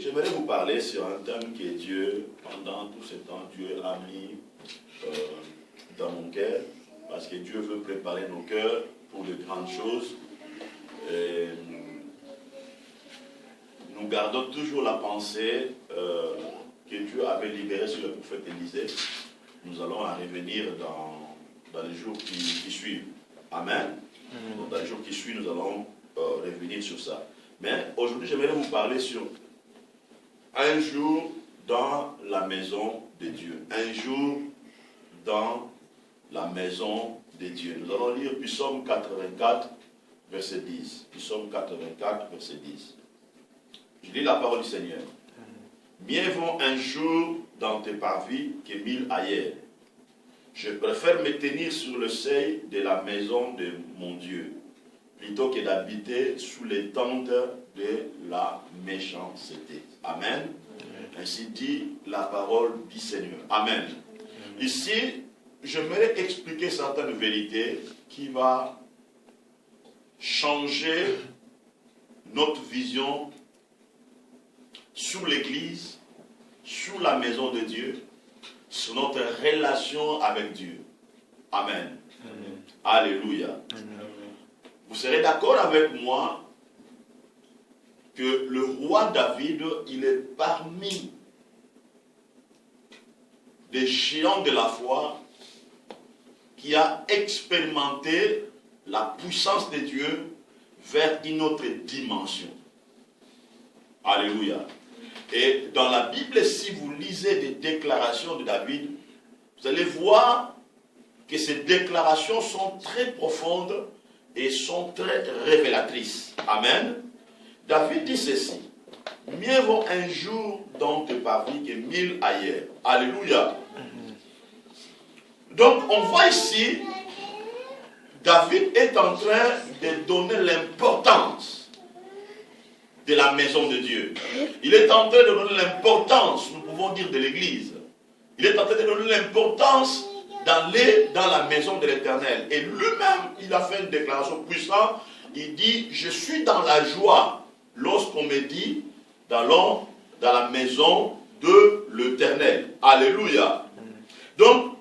j'aimerais vous parler sur un thème que Dieu, pendant tout ce temps, Dieu a mis dans mon cœur, parce que Dieu veut préparer nos cœurs pour de grandes choses. Et nous gardons toujours la pensée que Dieu avait libérée sur le prophète Élisée. Nous allons en revenir dans les jours qui suivent. Amen. Donc, dans les jours qui suivent, nous allons revenir sur ça. Mais aujourd'hui, j'aimerais vous parler sur un jour dans la maison de Dieu. Un jour dans la maison de Dieu. Nous allons lire Psaume 84, verset 10. Psaume 84, verset 10. Je lis la parole du Seigneur. Mieux vaut un jour dans tes parvis que 1000 ailleurs. Je préfère me tenir sur le seuil de la maison de mon Dieu, plutôt que d'habiter sous les tentes de la méchanceté. Amen. Ainsi dit la parole du Seigneur. Amen. Ici, j'aimerais expliquer certaines vérités qui vont changer notre vision sur l'Église, sur la maison de Dieu, sur notre relation avec Dieu. Amen. Amen. Alléluia. Amen. Vous serez d'accord avec moi que le roi David, il est parmi des géants de la foi qui a expérimenté la puissance de Dieu vers une autre dimension. Alléluia. Et dans la Bible, si vous lisez des déclarations de David, vous allez voir que ces déclarations sont très profondes et sont très révélatrices. Amen. David dit ceci. Mieux vaut un jour dans tes parvis que 1000 ailleurs. Alléluia. Donc on voit ici, David est en train de donner l'importance de la maison de Dieu. Il est en train de donner l'importance, nous pouvons dire, de l'Église. Il est en train de donner l'importance d'aller dans la maison de l'Éternel. Et lui-même, il a fait une déclaration puissante. Il dit, je suis dans la joie lorsqu'on me dit, allons dans la maison de l'Éternel. Alléluia. Donc,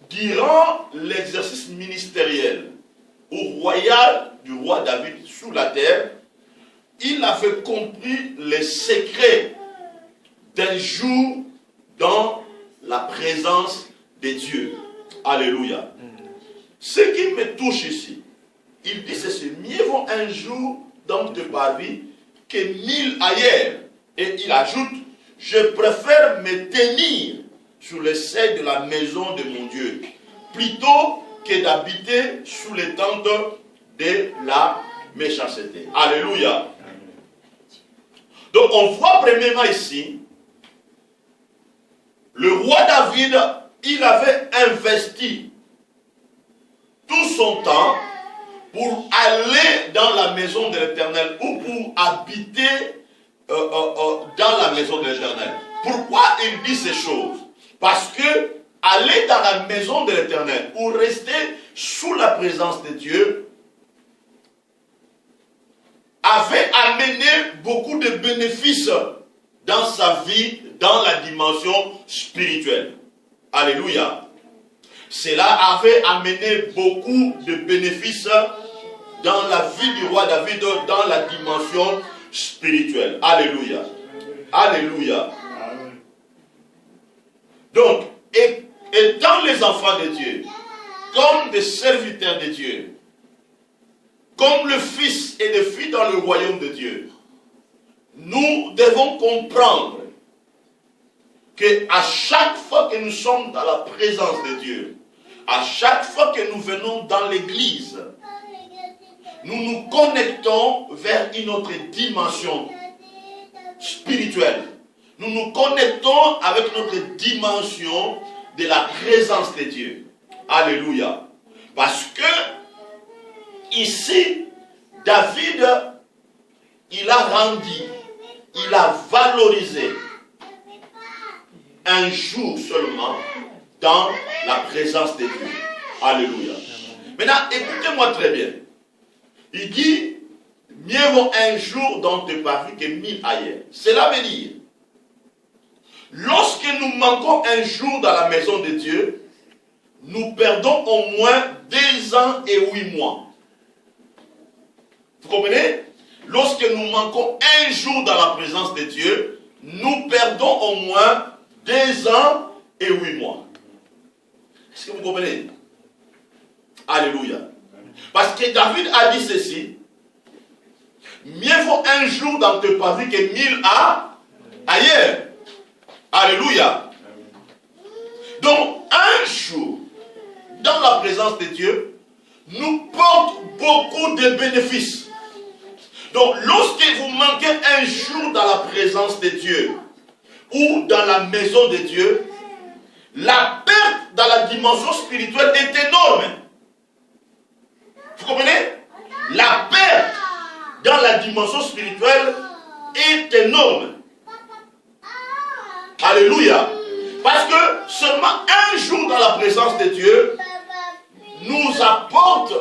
durant l'exercice ministériel ou royal du roi David sous la terre, il avait compris les secrets d'un jour dans la présence de Dieu. Alléluia. Ce qui me touche ici, il dit ceci, mieux vaut un jour dans tes parvis que 1000 ailleurs. Et il ajoute, je préfère me tenir sur le seuil de la maison de mon Dieu, plutôt que d'habiter sous les tentes de la méchanceté. Alléluia. Donc on voit premièrement ici, le roi David, il avait investi tout son temps pour aller dans la maison de l'Éternel ou pour habiter dans la maison de l'Éternel. Pourquoi il dit ces choses? Parce que aller dans la maison de l'Éternel ou rester sous la présence de Dieu avait amené beaucoup de bénéfices dans sa vie, dans la dimension spirituelle. Alléluia. Cela avait amené beaucoup de bénéfices dans la vie du roi David, dans la dimension spirituelle. Alléluia. Alléluia. Donc, étant les enfants de Dieu, comme des serviteurs de Dieu, comme le Fils et les filles dans le royaume de Dieu, nous devons comprendre qu'à chaque fois que nous sommes dans la présence de Dieu, à chaque fois que nous venons dans l'église, nous nous connectons vers une autre dimension spirituelle. Nous nous connectons avec notre dimension de la présence de Dieu. Alléluia. Parce que ici, David, il a rendu, il a valorisé un jour seulement dans la présence de Dieu. Alléluia. Maintenant, écoutez-moi très bien. Il dit, mieux vaut un jour dans tes parvis que 1000 ailleurs. Cela veut dire, lorsque nous manquons un jour dans la maison de Dieu, nous perdons au moins 2 ans et 8 mois. Vous comprenez? Lorsque nous manquons un jour dans la présence de Dieu, nous perdons au moins 2 ans et 8 mois. Est-ce que vous comprenez? Alléluia. Parce que David a dit ceci: mieux vaut un jour dans tes parvis que 1000 ailleurs. Alléluia. Donc, un jour dans la présence de Dieu nous porte beaucoup de bénéfices. Donc, lorsque vous manquez un jour dans la présence de Dieu ou dans la maison de Dieu, la perte dans la dimension spirituelle est énorme. Vous comprenez? La perte dans la dimension spirituelle est énorme. Alléluia. Parce que seulement un jour dans la présence de Dieu nous apporte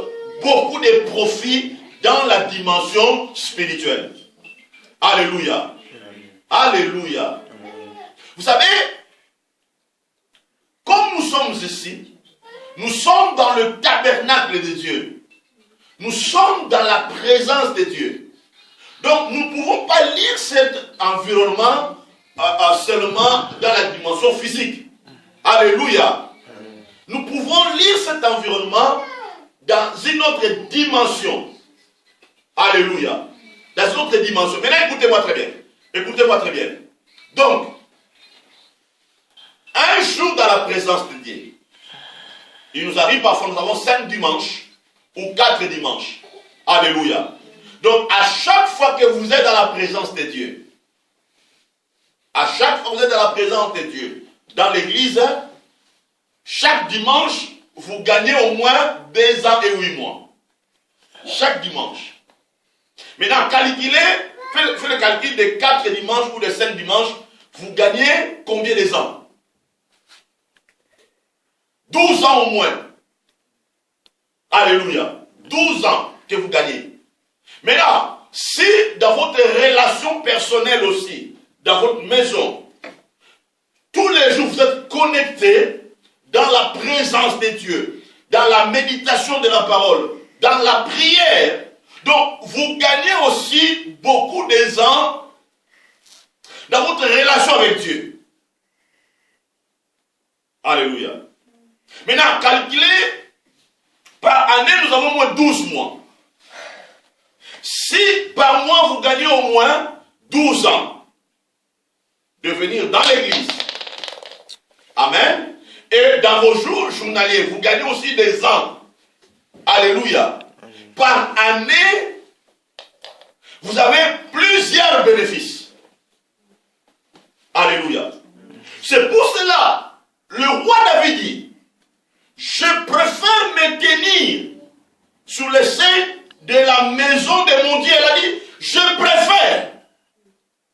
beaucoup de profits dans la dimension spirituelle. Alléluia. Alléluia. Vous savez, comme nous sommes ici, nous sommes dans le tabernacle de Dieu. Nous sommes dans la présence de Dieu. Donc nous ne pouvons pas lire cet environnement seulement dans la dimension physique. Alléluia. Nous pouvons lire cet environnement dans une autre dimension. Alléluia. Dans une autre dimension. Maintenant, écoutez-moi très bien. Écoutez-moi très bien. Donc, un jour dans la présence de Dieu, il nous arrive parfois, nous avons 5 dimanches ou 4 dimanches. Alléluia. Donc, à chaque fois que vous êtes dans la présence de Dieu, à chaque fois que vous êtes dans la présence de Dieu, dans l'église, chaque dimanche, vous gagnez au moins 2 ans et 8 mois. Chaque dimanche. Maintenant, calculez, faites le calcul de 4 dimanches ou de 5 dimanches, vous gagnez combien de ans? 12 ans au moins. Alléluia. 12 ans que vous gagnez. Maintenant, si dans votre relation personnelle aussi, dans votre maison, tous les jours vous êtes connectés dans la présence de Dieu, dans la méditation de la parole, dans la prière, donc vous gagnez aussi beaucoup de ans dans votre relation avec Dieu. Alléluia. Maintenant, calculez, par année, nous avons au moins 12 mois. Si par mois, vous gagnez au moins 12 ans de venir dans l'église. Amen. Et dans vos jours journaliers, vous gagnez aussi des ans. Alléluia. Par année, vous avez plusieurs bénéfices. Alléluia. C'est pour cela, le roi David dit, je préfère me tenir sous le sein de la maison de mon Dieu. Elle a dit, je préfère.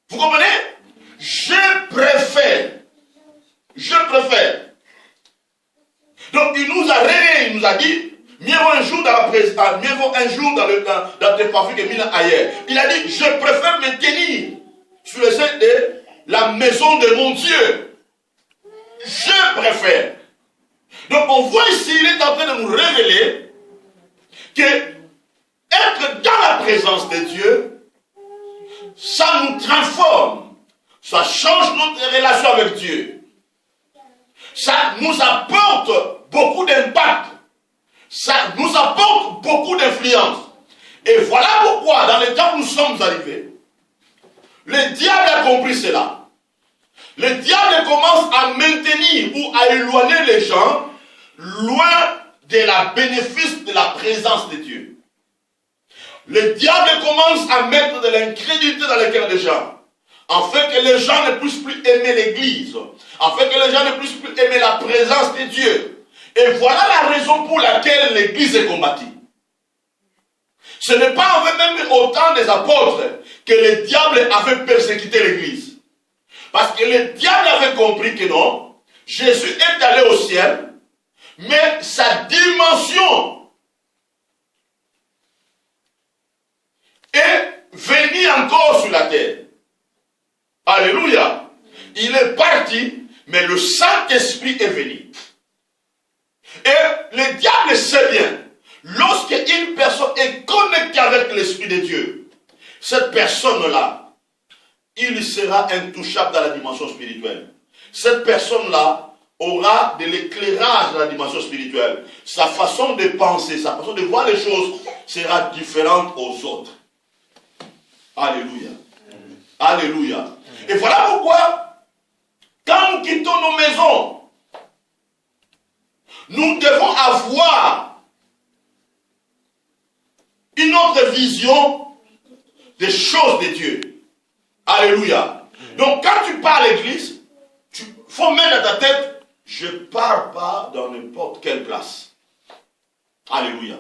Vous comprenez? Je préfère. Je préfère. Donc il nous a réveillés, il nous a dit, mieux vaut un jour dans la présence, mieux vaut un jour dans tes parvis que 1000 ailleurs. Il a dit, je préfère me tenir sous le sein de la maison de mon Dieu. Je préfère. Donc on voit ici, il est en train de nous révéler que être dans la présence de Dieu, ça nous transforme, ça change notre relation avec Dieu. Ça nous apporte beaucoup d'impact, ça nous apporte beaucoup d'influence. Et voilà pourquoi, dans le temps où nous sommes arrivés, le diable a compris cela. Le diable commence à maintenir ou à éloigner les gens loin de la bénéfice de la présence de Dieu. Le diable commence à mettre de l'incrédulité dans les cœurs des gens, afin que les gens ne puissent plus aimer l'église, afin que les gens ne puissent plus aimer la présence de Dieu. Et voilà la raison pour laquelle l'église est combattue. Ce n'est pas même au temps des apôtres que le diable avait persécuté l'église. Parce que le diable avait compris que non, Jésus est allé au ciel, mais sa dimension est venu encore sur la terre. Alléluia. Il est parti, mais le Saint-Esprit est venu. Et le diable sait bien, lorsqu'une personne est connectée avec l'Esprit de Dieu, cette personne-là, il sera intouchable dans la dimension spirituelle. Cette personne-là aura de l'éclairage dans la dimension spirituelle. Sa façon de penser, sa façon de voir les choses sera différente aux autres. Alléluia. Alléluia. Et voilà pourquoi, quand nous quittons nos maisons, nous devons avoir une autre vision des choses de Dieu. Alléluia. Donc quand tu pars à l'église, il faut mettre dans ta tête, je ne pars pas dans n'importe quelle place. Alléluia.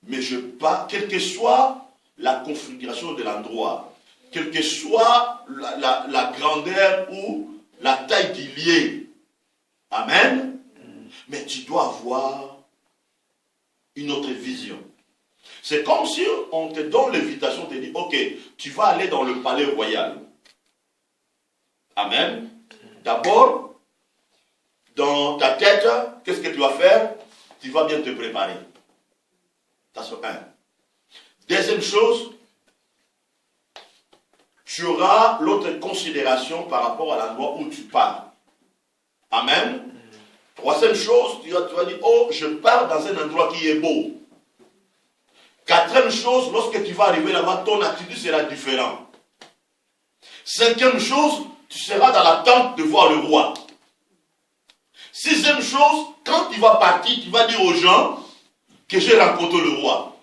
Mais je pars, quelle que soit la configuration de l'endroit, quelle que soit la grandeur ou la taille du lieu. Amen. Mais tu dois avoir une autre vision. C'est comme si on te donne l'invitation, on te dit, ok, tu vas aller dans le palais royal. Amen. D'abord, dans ta tête, qu'est-ce que tu vas faire? Tu vas bien te préparer. Ça c'est un. Deuxième chose, tu auras l'autre considération par rapport à l'endroit où tu pars. Amen. Troisième chose, tu vas dire, oh, je pars dans un endroit qui est beau. Quatrième chose, lorsque tu vas arriver là-bas, ton attitude sera différente. Cinquième chose, tu seras dans l'attente de voir le roi. Sixième chose, quand tu vas partir, tu vas dire aux gens que j'ai rencontré le roi.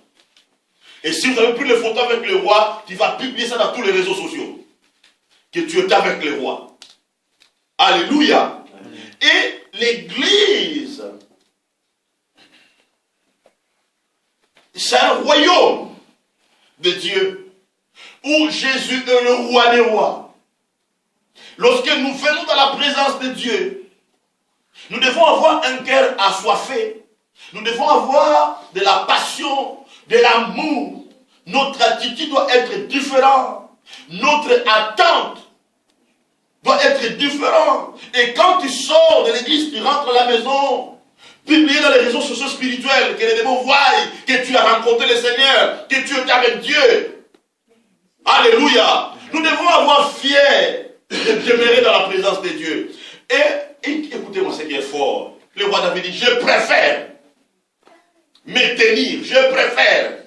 Et si vous avez pris les photos avec le roi, tu vas publier ça dans tous les réseaux sociaux. Que tu étais avec le roi. Alléluia. Et l'église, c'est un royaume de Dieu où Jésus est le roi des rois. Lorsque nous venons dans la présence de Dieu, nous devons avoir un cœur assoiffé. Nous devons avoir de la passion, de l'amour. Notre attitude doit être différente. Notre attente doit être différente. Et quand tu sors de l'église, tu rentres à la maison, publier dans les réseaux sociaux spirituels, que les démons voient que tu as rencontré le Seigneur, que tu es avec Dieu. Alléluia. Nous devons avoir fier de demeurer dans la présence de Dieu. Et écoutez-moi ce qui est fort. Le roi David dit, je préfère me tenir, je préfère.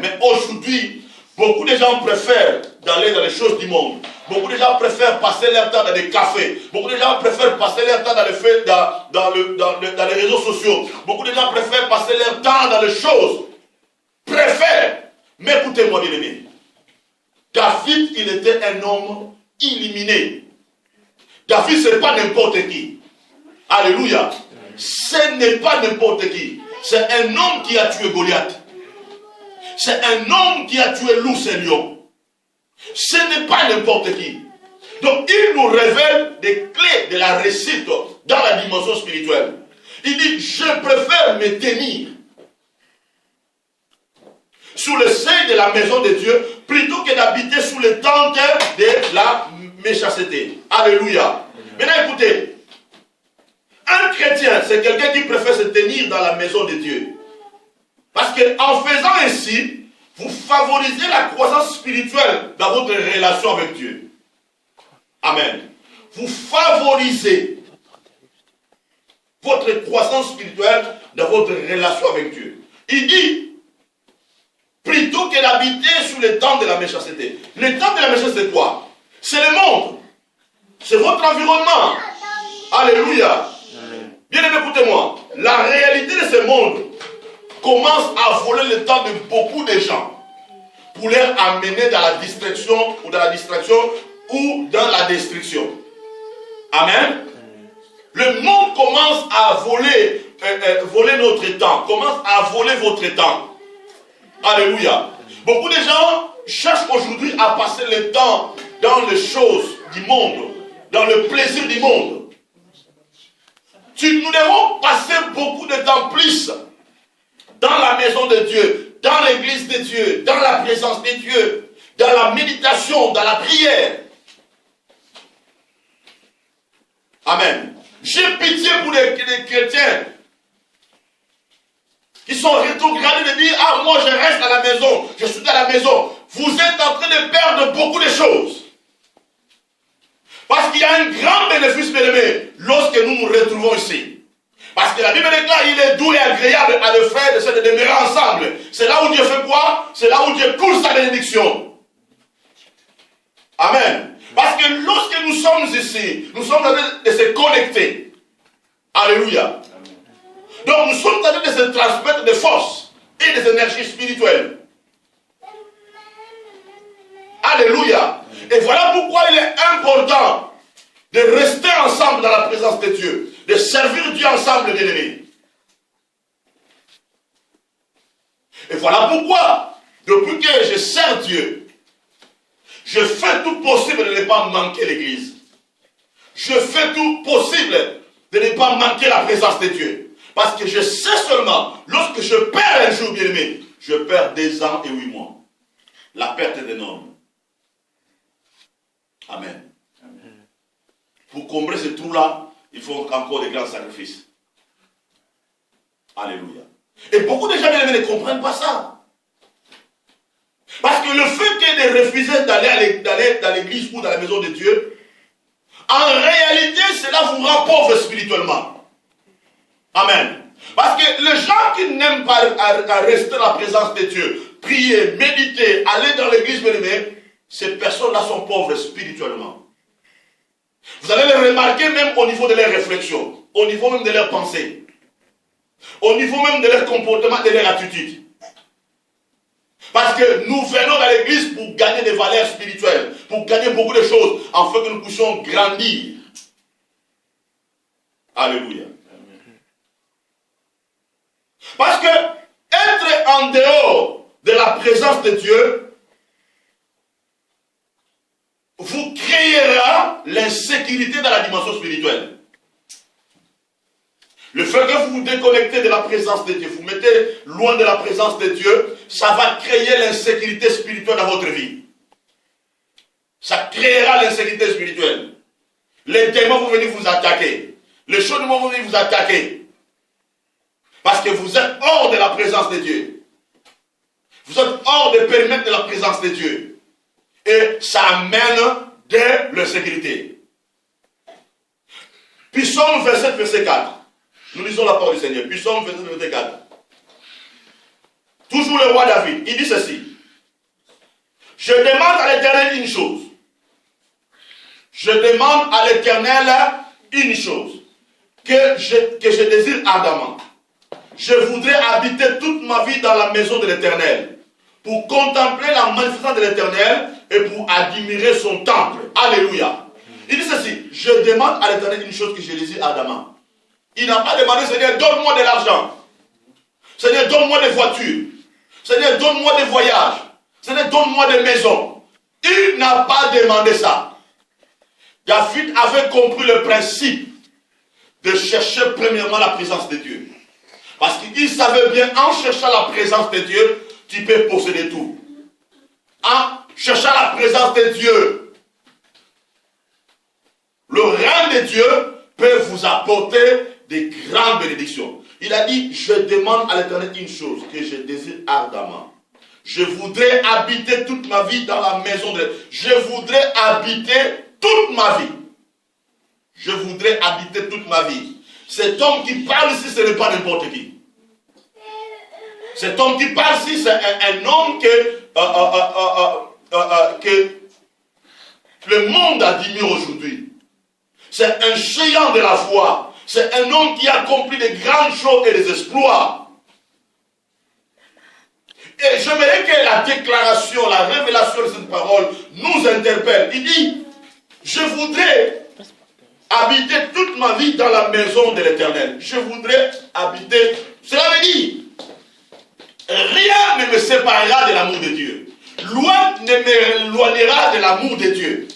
Mais aujourd'hui, beaucoup de gens préfèrent d'aller dans les choses du monde. Beaucoup de gens préfèrent passer leur temps dans des cafés. Beaucoup de gens préfèrent passer leur temps dans les réseaux sociaux. Beaucoup de gens préfèrent passer leur temps dans les choses. Préfèrent. Mais écoutez-moi bien aimé. David, il était un homme illuminé. David, ce n'est pas n'importe qui. Alléluia. Ce n'est pas n'importe qui. C'est un homme qui a tué Goliath. C'est un homme qui a tué l'ours et lion. Ce n'est pas n'importe qui. Donc il nous révèle des clés de la réussite dans la dimension spirituelle. Il dit, je préfère me tenir sous le seuil de la maison de Dieu plutôt que d'habiter sous les tentes de la méchanceté. Alléluia. Maintenant écoutez, un chrétien, c'est quelqu'un qui préfère se tenir dans la maison de Dieu. Parce qu'en faisant ainsi, vous favorisez la croissance spirituelle dans votre relation avec Dieu. Amen. Vous favorisez votre croissance spirituelle dans votre relation avec Dieu. Il dit, plutôt que d'habiter sous le temps de la méchanceté. Le temps de la méchanceté, c'est quoi? C'est le monde. C'est votre environnement. Alléluia. Bien aimé, écoutez-moi. La réalité de ce monde commence à voler le temps de beaucoup de gens pour les amener dans la distraction ou dans la destruction. Amen. Le monde commence à voler notre temps, commence à voler votre temps. Alléluia. Beaucoup de gens cherchent aujourd'hui à passer le temps dans les choses du monde, dans le plaisir du monde. Nous devons passer beaucoup de temps plus dans la maison de Dieu, dans l'église de Dieu, dans la présence de Dieu, dans la méditation, dans la prière. Amen. J'ai pitié pour les chrétiens qui sont rétrogradés de dire, ah, moi je reste à la maison, je suis à la maison. Vous êtes en train de perdre beaucoup de choses. Parce qu'il y a un grand bénéfice, bien aimé, lorsque nous nous retrouvons ici. Parce que la Bible déclare, il est doux et agréable à le frère de se demeurer ensemble. C'est là où Dieu fait quoi? C'est là où Dieu coule sa bénédiction. Amen. Parce que lorsque nous sommes ici, nous sommes en train de se connecter. Alléluia. Donc nous sommes en train de se transmettre des forces et des énergies spirituelles. Alléluia. Et voilà pourquoi il est important de rester ensemble dans la présence de Dieu, de servir Dieu ensemble, bien-aimés. Et voilà pourquoi, depuis que je sers Dieu, je fais tout possible de ne pas manquer l'église. Je fais tout possible de ne pas manquer la présence de Dieu. Parce que je sais seulement, lorsque je perds un jour, bien-aimé, je perds 2 ans et 8 mois. La perte est énorme. Amen. Amen. Pour combler ce trou-là, il faut encore des grands sacrifices. Alléluia. Et beaucoup de gens, bien-aimés, ne comprennent pas ça. Parce que le fait que de refuser d'aller dans l'église ou dans la maison de Dieu, en réalité, cela vous rend pauvre spirituellement. Amen. Parce que les gens qui n'aiment pas à rester dans la présence de Dieu, prier, méditer, aller dans l'église, bien-aimés, ces personnes-là sont pauvres spirituellement. Vous allez les remarquer même au niveau de leurs réflexions, au niveau même de leurs pensées, au niveau même de leur comportement, de leur attitude. Parce que nous venons dans l'église pour gagner des valeurs spirituelles, pour gagner beaucoup de choses, afin que nous puissions grandir. Alléluia. Parce que être en dehors de la présence de Dieu vous créera l'insécurité dans la dimension spirituelle. Le fait que vous vous déconnectez de la présence de Dieu, vous mettez loin de la présence de Dieu, ça va créer l'insécurité spirituelle dans votre vie. Ça créera l'insécurité spirituelle. Les démons vont venir vous attaquer. Les choses vont venir vous attaquer. Parce que vous êtes hors de la présence de Dieu. Vous êtes hors du périmètre de la présence de Dieu. Et ça amène de l'insécurité. Puis Psaume 27, verset 4. Nous lisons la parole du Seigneur. Puis Psaume 27, verset 4. Toujours le roi David. Il dit ceci. Je demande à l'Éternel une chose. Je demande à l'Éternel une chose. Que je désire ardemment. Je voudrais habiter toute ma vie dans la maison de l'Éternel. Pour contempler la magnificence de l'Éternel et pour admirer son temple. Alléluia. Il dit ceci, je demande à l'Éternel une chose que je désire ardemment. Il n'a pas demandé, Seigneur, donne-moi de l'argent. Seigneur, donne-moi des voitures. Seigneur, donne-moi des voyages. Seigneur, donne-moi des maisons. Il n'a pas demandé ça. David avait compris le principe de chercher premièrement la présence de Dieu. Parce qu'il savait bien, en cherchant la présence de Dieu, tu peux posséder tout. En cherchant la présence de Dieu, le règne de Dieu peut vous apporter des grandes bénédictions. Il a dit, je demande à l'Éternel une chose que je désire ardemment. Je voudrais habiter toute ma vie dans la maison de Dieu. Je voudrais habiter toute ma vie. Je voudrais habiter toute ma vie. Cet homme qui parle ici, ce n'est pas n'importe qui. Cet homme qui parle ici, c'est un homme que le monde admire aujourd'hui. C'est un géant de la foi. C'est un homme qui a accompli de grandes choses et des exploits. Et j'aimerais que la déclaration, la révélation de cette parole nous interpelle. Il dit, je voudrais habiter toute ma vie dans la maison de l'Éternel. Je voudrais habiter. Cela veut dire, rien ne me séparera de l'amour de Dieu. Loin ne m'éloignera de l'amour de Dieu.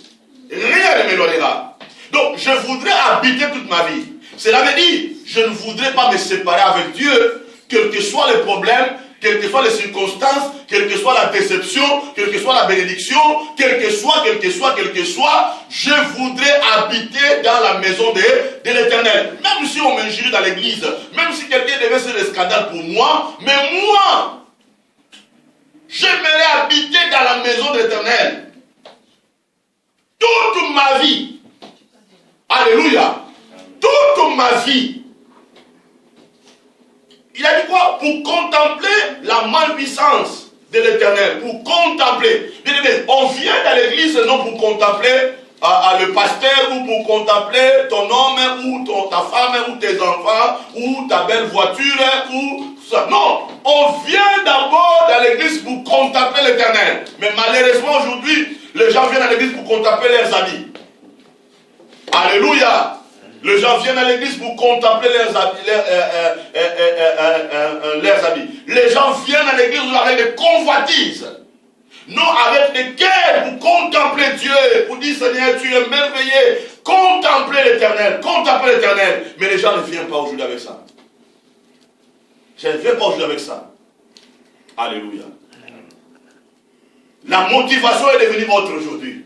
Rien ne m'éloignera. Donc, je voudrais habiter toute ma vie. Cela veut dire, je ne voudrais pas me séparer avec Dieu, quel que soit le problème, quelles que soient les circonstances, quelle que soit la déception, quelle que soit la bénédiction, quel que soit, je voudrais habiter dans la maison de l'Éternel. Même si on m'injurie dans l'église, même si quelqu'un devait faire des scandales pour moi, mais moi, j'aimerais habiter dans la maison de l'Éternel. Toute ma vie. Alléluia. Toute ma vie. Il a dit quoi? Pour contempler la malpuissance de l'Éternel. Pour contempler. Bien aimé, on vient dans l'église non pour contempler le pasteur, ou pour contempler ton homme, ou ta femme, ou tes enfants, ou ta belle voiture, ou ça. Non, on vient d'abord dans l'église pour contempler l'Éternel. Mais malheureusement aujourd'hui, les gens viennent à l'église pour contempler leurs habits. Alléluia. Les gens viennent à l'église pour contempler leurs habits. Les gens viennent à l'église avec des convoitises. Non, avec des cœurs pour contempler Dieu. Pour dire, Seigneur, tu es merveilleux. Contempler l'Éternel. Contempler l'Éternel. Mais les gens ne viennent pas aujourd'hui avec ça. Je ne viens pas aujourd'hui avec ça. Alléluia. La motivation est devenue autre aujourd'hui.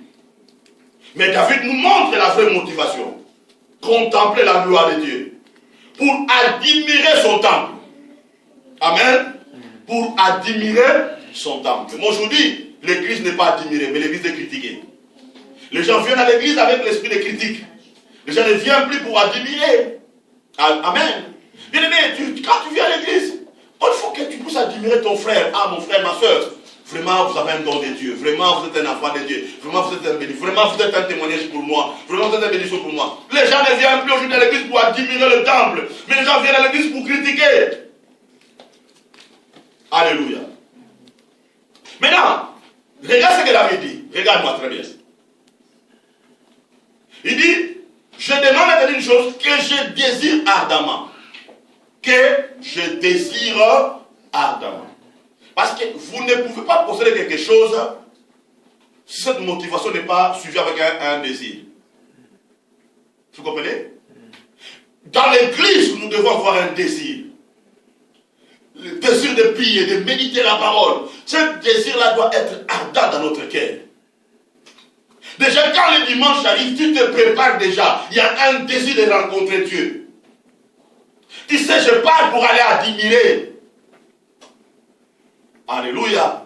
Mais David nous montre la vraie motivation. Contempler la gloire de Dieu. Pour admirer son temple. Amen. Pour admirer son temple. Mais aujourd'hui, l'église n'est pas admirée, mais l'église est critiquée. Les gens viennent à l'église avec l'esprit de critique. Les gens ne viennent plus pour admirer. Amen. Bien aimé, quand tu viens à l'église, il faut que tu puisses admirer ton frère. Ah, mon frère, ma soeur. Vraiment, vous avez un don de Dieu. Vraiment, vous êtes un enfant de Dieu. Vraiment, vous êtes un béni. Vraiment, vous êtes un témoignage pour moi. Vraiment, vous êtes un bénédiction pour moi. Les gens ne viennent plus aujourd'hui à l'église pour admirer le temple. Mais les gens viennent à l'église pour critiquer. Alléluia. Maintenant, regarde ce que David dit. Regarde-moi très bien. Il dit, je demande à une chose que je désire ardemment. Que je désire ardemment. Parce que vous ne pouvez pas posséder quelque chose si cette motivation n'est pas suivie avec un désir. Vous comprenez? Dans l'église, nous devons avoir un désir. Le désir de prier, de méditer la parole. Ce désir-là doit être ardent dans notre cœur. Déjà, quand le dimanche arrive, tu te prépares déjà. Il y a un désir de rencontrer Dieu. Tu sais, je pars pour aller admirer. Alléluia.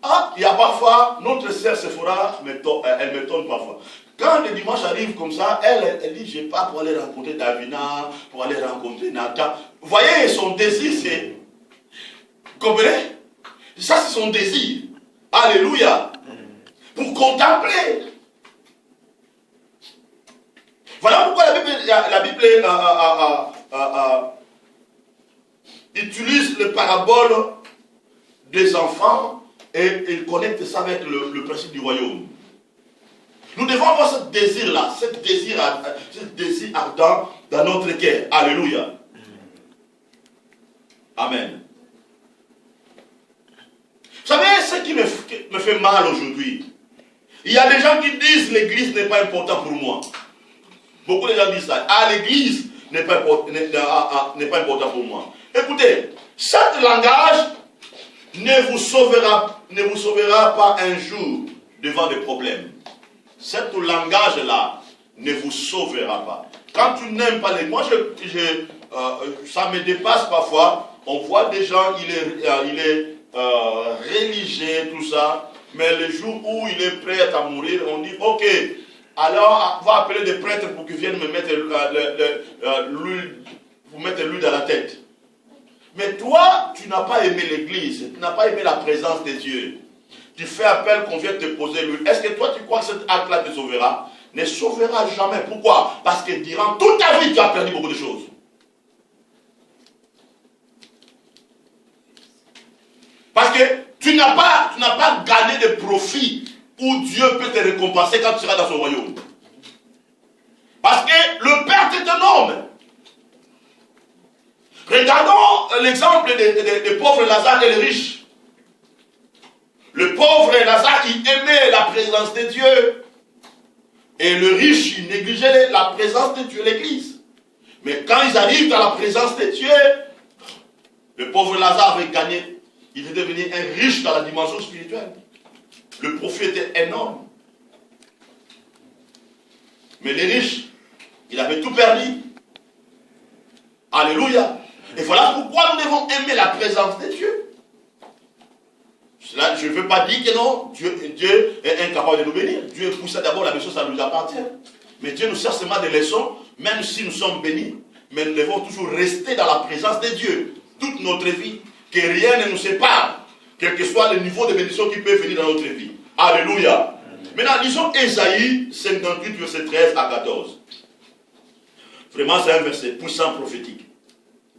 Ah, il y a parfois, notre sœur Sephora, elle m'étonne parfois. Quand le dimanche arrive comme ça, elle dit, je pars pour aller rencontrer Davina, pour aller rencontrer Nathan. Vous voyez, son désir, c'est... Vous comprenez? Ça, c'est son désir. Alléluia. Pour contempler. Voilà pourquoi la Bible utilise le parabole des enfants et il connecte ça avec le principe du royaume. Nous devons avoir ce désir-là, ce désir ardent dans notre cœur. Alléluia. Amen. Vous savez, ce qui me fait mal aujourd'hui, il y a des gens qui disent l'église n'est pas important pour moi. Beaucoup de gens disent ça. Ah, l'église n'est pas important pour moi. Écoutez, cet langage ne vous sauvera pas un jour devant des problèmes. Ce langage-là ne vous sauvera pas. Quand tu n'aimes pas les... Moi, ça me dépasse parfois. On voit des gens, il est religieux, tout ça. Mais le jour où il est prêt à mourir, on dit, ok, alors on va appeler des prêtres pour qu'ils viennent me mettre l'huile dans la tête. Mais toi, tu n'as pas aimé l'église, tu n'as pas aimé la présence de Dieu. Tu fais appel qu'on vienne te poser l'huile. Est-ce que toi, tu crois que cet acte-là te sauvera? Ne sauvera jamais. Pourquoi? Parce que durant toute ta vie, tu as perdu beaucoup de choses. Parce que tu n'as pas gagné de profit où Dieu peut te récompenser quand tu seras dans son royaume. Parce que le Père te nomme. Regardons l'exemple des pauvres Lazare et les riches. Le pauvre Lazare, il aimait la présence de Dieu. Et le riche, il négligeait la présence de Dieu, l'église. Mais quand ils arrivent dans la présence de Dieu, Le pauvre Lazare avait gagné. Il était devenu un riche dans la dimension spirituelle. Le profit était énorme. Mais les riches, il avait tout perdu. Alléluia. Et voilà pourquoi nous devons aimer la présence de Dieu. Cela, je ne veux pas dire que non, Dieu est incapable de nous bénir. Dieu est poussé d'abord, la mission, ça nous appartient. Mais Dieu nous sert seulement des leçons, même si nous sommes bénis. Mais nous devons toujours rester dans la présence de Dieu, toute notre vie. Que rien ne nous sépare, quel que soit le niveau de bénédiction qui peut venir dans notre vie. Alléluia. Maintenant, lisons Ésaïe 58, verset 13 à 14. Vraiment, c'est un verset puissant prophétique.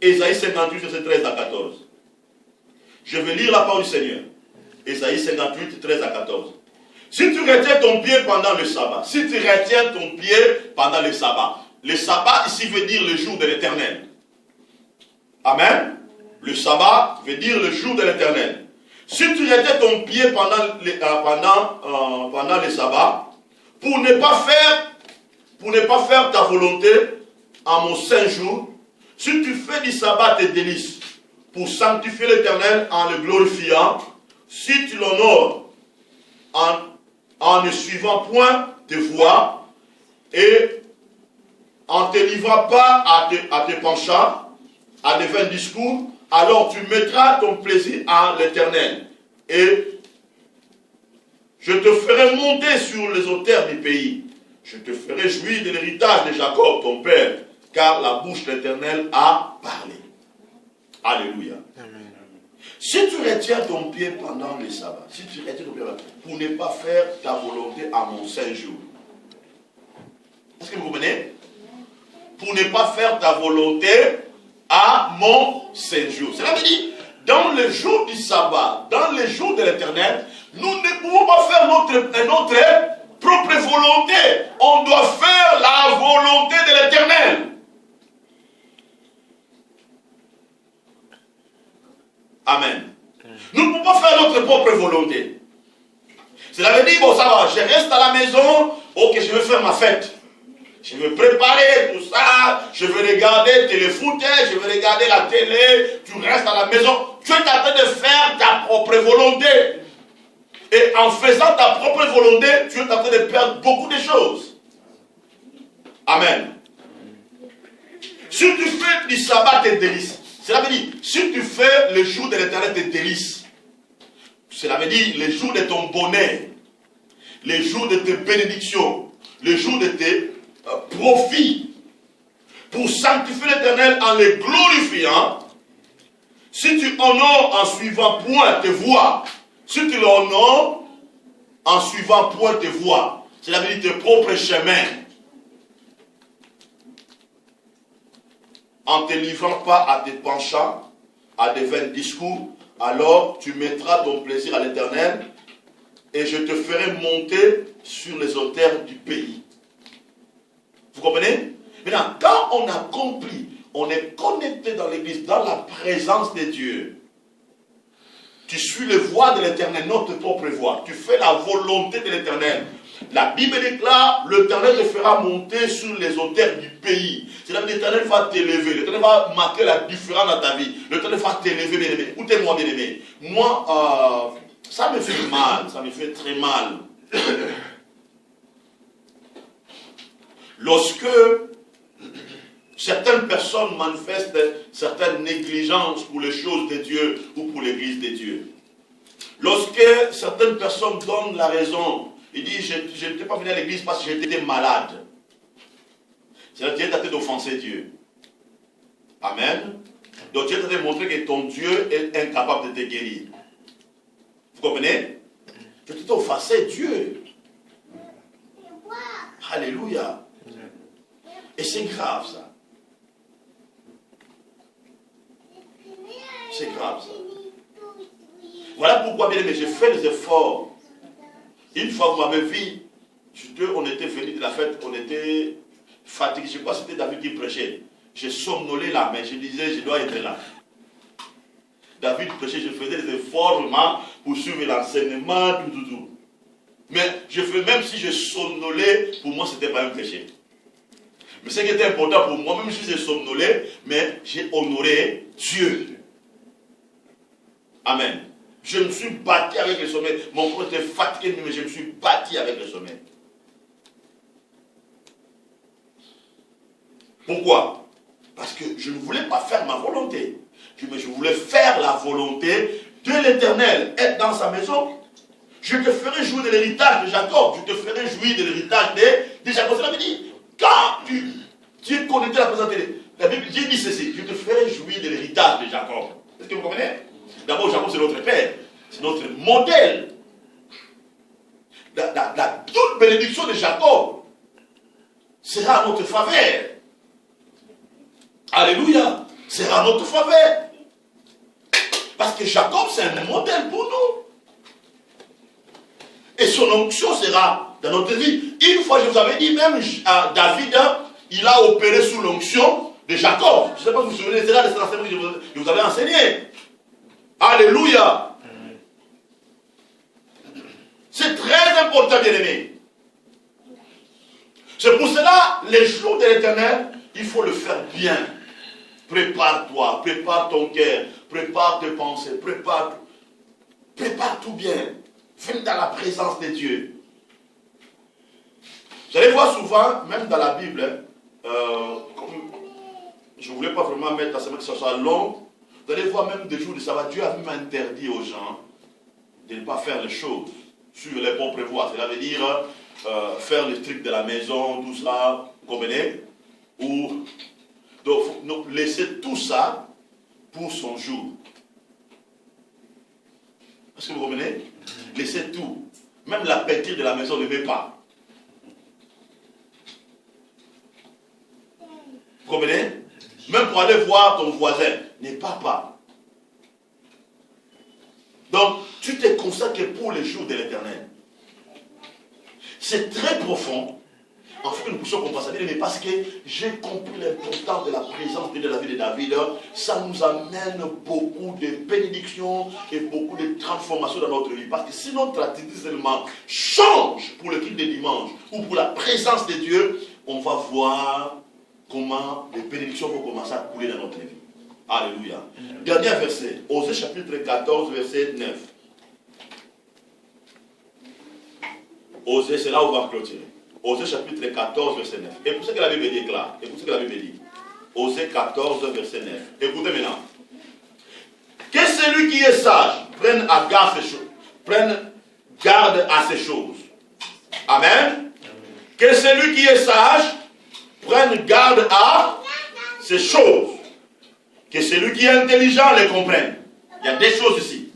Ésaïe 58, verset 13 à 14. Je vais lire la parole du Seigneur. Ésaïe 58, 13 à 14. Si tu retiens ton pied pendant le sabbat, si tu retiens ton pied pendant le sabbat ici veut dire le jour de l'Éternel. Amen. Le sabbat veut dire le jour de l'Éternel. Si tu retiens ton pied pendant le sabbat, pour ne pas faire ta volonté en mon saint jour, si tu fais du sabbat tes délices, pour sanctifier l'Éternel en le glorifiant, si tu l'honores en ne suivant point tes voies et en ne te livrant pas à tes penchants, à des vains discours, alors tu mettras ton plaisir en l'Éternel. Et je te ferai monter sur les auteurs du pays. Je te ferai jouir de l'héritage de Jacob, ton père, car la bouche de l'Éternel a parlé. Alléluia. Amen. Si tu retiens ton pied pendant le sabbat, si tu retiens ton pied pour ne pas faire ta volonté à mon saint jour. Est-ce que vous comprenez? Pour ne pas faire ta volonté à mon saint jour. Cela veut dire, dans le jour du sabbat, dans les jours de l'Éternel, nous ne pouvons pas faire notre propre volonté. On doit faire la volonté de l'Éternel. Amen. Nous ne pouvons pas faire notre propre volonté. Cela veut dire, bon, ça va, je reste à la maison, ok, je vais faire ma fête. Je vais préparer tout ça, je vais regarder téléfoot, je vais regarder la télé, tu restes à la maison. Tu es en train de faire ta propre volonté. Et en faisant ta propre volonté, tu es en train de perdre beaucoup de choses. Amen. Si tu fais du sabbat tes délices, cela veut dire, si tu fais le jour de l'Éternel tes délices, cela veut dire les jours de ton bonheur, les jours de tes bénédictions, les jours de tes profits, pour sanctifier l'Éternel en le glorifiant, si tu honores en suivant point tes voies, si tu l'honores en suivant point tes voies, cela veut dire tes propres chemins, en ne te livrant pas à tes penchants, à des vains discours, alors tu mettras ton plaisir à l'Éternel et je te ferai monter sur les auteurs du pays. Vous comprenez? Maintenant, quand on a compris, on est connecté dans l'église, dans la présence de Dieu. Tu suis les voies de l'Éternel, notre propre voie. Tu fais la volonté de l'Éternel. La Bible déclare, l'Éternel te fera monter sur les auteurs du pays. C'est-à-dire que l'Éternel va t'élever. L'Éternel va marquer la différence dans ta vie. L'Éternel va t'élever, bien aimé. Écoutez-moi, bien aimé. Moi, ça me fait mal. Ça me fait très mal. Lorsque certaines personnes manifestent certaines négligences pour les choses de Dieu ou pour l'église de Dieu. Lorsque certaines personnes donnent la raison, ils disent, je n'étais pas venu à l'église parce que j'étais malade. C'est-à-dire que Dieu est en train d'offenser Dieu. Amen. Donc Dieu est en train de montrer que ton Dieu est incapable de te guérir. Vous comprenez? Tu t'es offensé Dieu. Alléluia. Et c'est grave ça. C'est grave ça. Voilà pourquoi, bien aimé, j'ai fait des efforts. Une fois, vous m'avez vu, on était venu de la fête, on était fatigué. Je crois que c'était David qui prêchait. J'ai somnolé là, mais je disais, je dois être là. David prêchait, je faisais des efforts vraiment pour suivre l'enseignement, tout. Mais je fais, même si je somnolais, pour moi, ce n'était pas un péché. Mais ce qui était important pour moi, même si j'ai somnolé, mais j'ai honoré Dieu. Amen. Je me suis battu avec le sommeil. Mon corps était fatigué, mais je me suis battu avec le sommeil. Pourquoi? Parce que je ne voulais pas faire ma volonté. Mais je voulais faire la volonté de l'Éternel. Être dans sa maison. Je te ferai jouir de l'héritage de Jacob. Je te ferai jouir de l'héritage de Jacob. Cela veut dire, quand tu es connecté à la présence de la Bible, Dieu dit ceci. Je te ferai jouir de l'héritage de Jacob. Est-ce que vous comprenez? D'abord, Jacob, c'est notre père. C'est notre modèle. Toute bénédiction de Jacob sera à notre faveur. Alléluia. Sera à notre faveur. Parce que Jacob, c'est un modèle pour nous. Et son onction sera dans notre vie. Une fois, je vous avais dit, même David, il a opéré sous l'onction de Jacob. Je ne sais pas si vous vous souvenez, c'est là de cet enseignement que je vous avais enseigné. Alléluia. C'est très important, bien-aimé. C'est pour cela, les jours de l'Éternel, il faut le faire bien. Prépare-toi, prépare ton cœur, prépare tes pensées, prépare tout bien. Viens dans la présence de Dieu. Vous allez voir souvent, même dans la Bible, comme je ne voulais pas vraiment mettre la semaine que ce soit long, vous allez voir même des jours de sabbat, Dieu a même interdit aux gens de ne pas faire les choses sur les propres voies. Cela veut dire faire les trucs de la maison, tout ça, vous comprenez? Ou donc, laisser tout ça pour son jour. Est-ce que vous comprenez? Laissez tout. Même la peinture de la maison, ne met pas. Vous comprenez? Même pour aller voir ton voisin, n'est pas. Donc, tu t'es consacré pour les jours de l'Éternel. C'est très profond. En fait, nous puissions comprendre ça, mais parce que j'ai compris l'importance de la présence de la vie de David, ça nous amène beaucoup de bénédictions et beaucoup de transformations dans notre vie. Parce que si notre attitude seulement change pour le culte de dimanche ou pour la présence de Dieu, on va voir comment les bénédictions vont commencer à couler dans notre vie. Alléluia. Dernier verset, Osée chapitre 14, verset 9. Osée, c'est là où on va clôturer. Osée chapitre 14, verset 9. Écoutez ce que la Bible déclare. Écoutez ce que la Bible dit. Osée 14, verset 9. Écoutez maintenant. Que celui qui est sage prenne garde à ces choses. Amen. Que celui qui est sage prenne garde à ces choses. Que celui qui est intelligent les comprenne. Il y a des choses ici.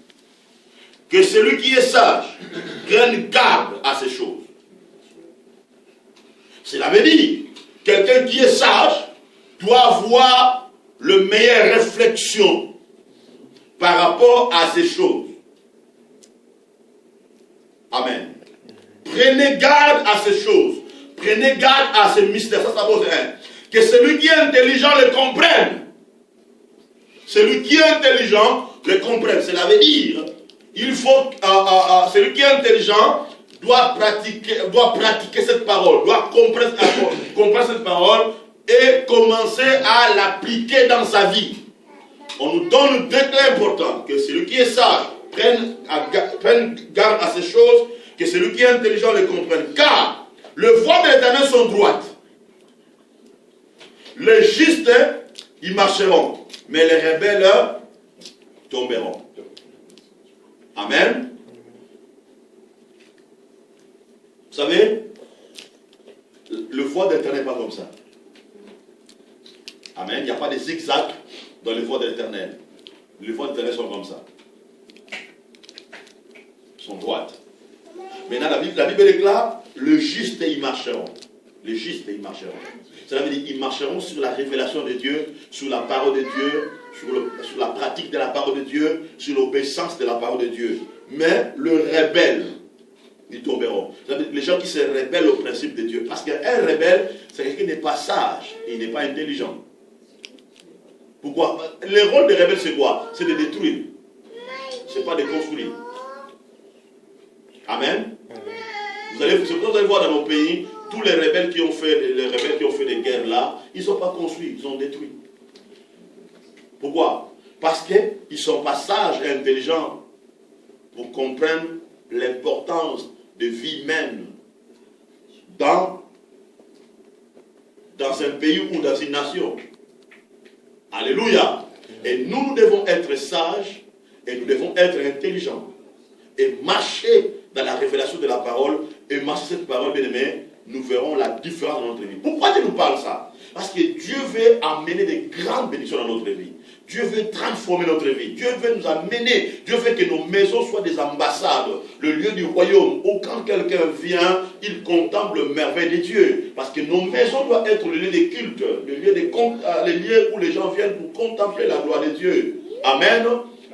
Que celui qui est sage prenne garde à ces choses. Cela veut dire, quelqu'un qui est sage doit avoir le meilleure réflexion par rapport à ces choses. Amen. Prenez garde à ces choses. Prenez garde à ces mystères. Ça pose un. Que celui qui est intelligent le comprenne. Celui qui est intelligent le comprenne. Cela veut dire, il faut, celui qui est intelligent doit pratiquer cette parole, doit comprendre cette parole et commencer à l'appliquer dans sa vie. On nous donne deux clés importantes, que celui qui est sage prenne garde à ces choses, que celui qui est intelligent les comprenne. Car les voies de l'Éternel sont droites. Les justes y marcheront, mais les rebelles tomberont. Amen. Vous savez, le voie de l'Éternel n'est pas comme ça. Amen. Il n'y a pas de zigzag dans les voies de l'Éternel. Les voies de l'Éternel sont comme ça. Sont droites. Maintenant, la Bible déclare, le juste y marcheront. Les justes y marcheront. Cela veut dire qu'ils marcheront sur la révélation de Dieu, sur la parole de Dieu, sur la pratique de la parole de Dieu, sur l'obéissance de la parole de Dieu. Mais le rebelle, ils tomberont. Les gens qui se rebellent au principe de Dieu. Parce qu'un rebelle, c'est quelqu'un qui n'est pas sage et il n'est pas intelligent. Pourquoi? Le rôle des rebelles, c'est quoi? C'est de détruire. Ce n'est pas de construire. Amen. Vous allez voir dans nos pays, tous les rebelles qui ont fait des guerres là, ils ne sont pas construits, ils sont détruits. Pourquoi? Parce qu'ils sont pas sages et intelligents pour comprendre l'importance de vie humaine dans un pays ou dans une nation. Alléluia. Et nous devons être sages et nous devons être intelligents et marcher dans la révélation de la parole et marcher cette parole, bien aimé, nous verrons la différence dans notre vie. Pourquoi Dieu nous parle ça? Parce que Dieu veut amener des grandes bénédictions dans notre vie. Dieu veut transformer notre vie. Dieu veut nous amener. Dieu veut que nos maisons soient des ambassades, le lieu du royaume, où quand quelqu'un vient, il contemple le merveille de Dieu. Parce que nos maisons doivent être le lieu des cultes, le lieu où les gens viennent pour contempler la gloire de Dieu. Amen.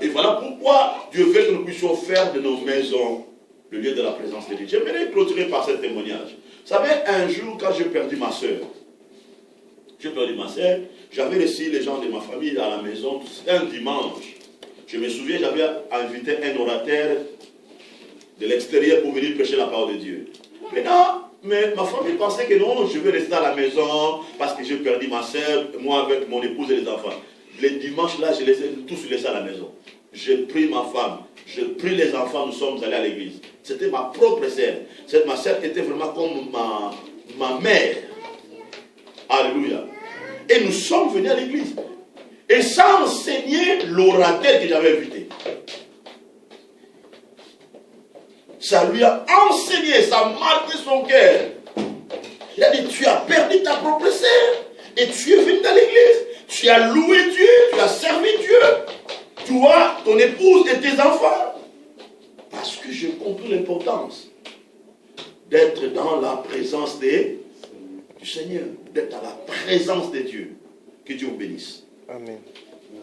Et voilà pourquoi Dieu veut que nous puissions faire de nos maisons le lieu de la présence de Dieu. J'aimerais clôturer par ce témoignage. Vous savez, un jour, quand j'ai perdu ma soeur, j'avais reçu les gens de ma famille à la maison, c'était un dimanche. Je me souviens, j'avais invité un orateur de l'extérieur pour venir prêcher la parole de Dieu. Maintenant, mais ma famille pensait que non, je vais rester à la maison parce que j'ai perdu ma soeur, moi avec mon épouse et les enfants. Les dimanches là, je les ai tous laissés à la maison. J'ai pris ma femme, j'ai pris les enfants, nous sommes allés à l'église. C'était ma propre sœur. Ma sœur était vraiment comme ma mère. Alléluia. Et nous sommes venus à l'église. Et ça enseignait l'orateur que j'avais invité. Ça lui a enseigné, ça a marqué son cœur. Il a dit, tu as perdu ta propre sœur. Et tu es venu dans l'église. Tu as loué Dieu, tu as servi Dieu. Toi, ton épouse et tes enfants. Parce que j'ai compris l'importance d'être dans la présence du Seigneur, d'être dans la présence de Dieu. Que Dieu vous bénisse. Amen.